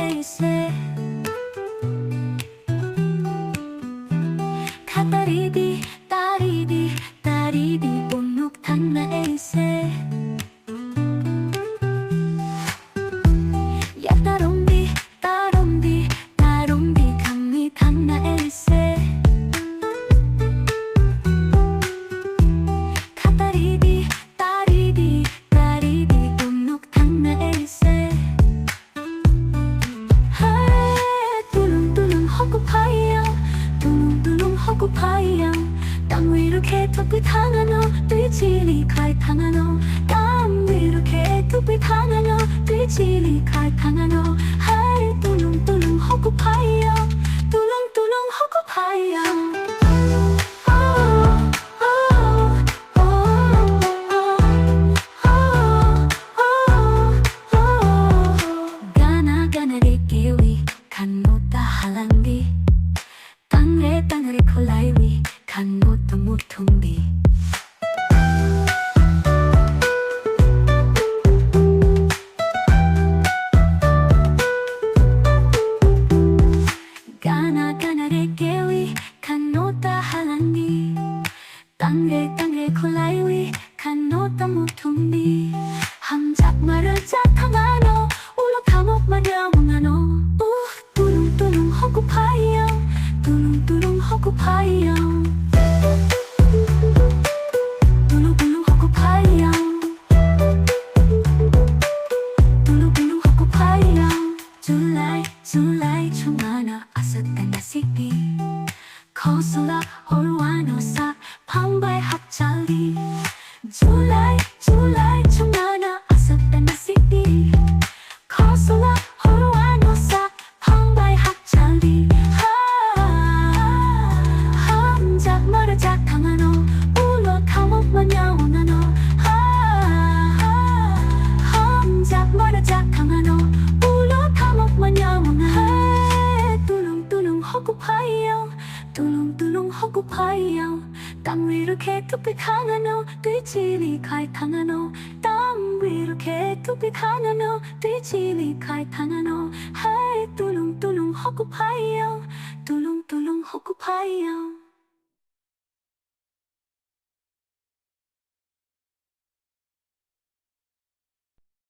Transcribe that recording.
에이세 카타리디 따리디 따리디 본룩 탄나 에이세 야따롬디 따롬디 따롬디 강미 탄나 에이세 카타리디 따리디 따리디 본룩 탄나 에이세 뚜lun뚜lung 허구파이영 뚜lun뚜lung 허구파이영 땅 위로 개토빛 하나노 뛰지리 칼 탕하노 땅 위로 개토빛 하나노 뛰지리 칼 탕하노 하이 뚜lun뚜lung 허구파이영 뚜lun뚜lung 허구파이영 하랑디 땅에 땅에 콜라이위 간못도 무통비 가나 가나레 깨위 간노다 하랑디 땅에 땅에 콜라이위 간노다 무통비 함작말을 짝탕하노 울로 감옥만 영웅하노 뚜lun뚜lung 허구파이영 뚜lun뚜lung 허구파이영 뚜lun뚜lung 허구파이영 뚜lun뚜lung 허구파이영 줄라이 줄라이 총하나 아스탄 나시피 거슬라 얼와노사 방바의 합찰리 줄라이 줄라이 총하나 아스탄 나시피 거슬라 얼와노사 방바의 합찰리 함작말을 작탕하노 울로 감옥만 영원하노 함작말을 작탕하노 울로 감옥만 영원하노 뚜lun뚜lung 허구파이영 뚜lun뚜lung 허구파이영 땅 위로 개토빛 하나노 뛰지리 칼 탕하노 땅 위로 개토빛 하나노 뛰지리 칼 탕하노 하이 뚜lun뚜lung 허구파이영 뚜lun뚜lung 허구파이영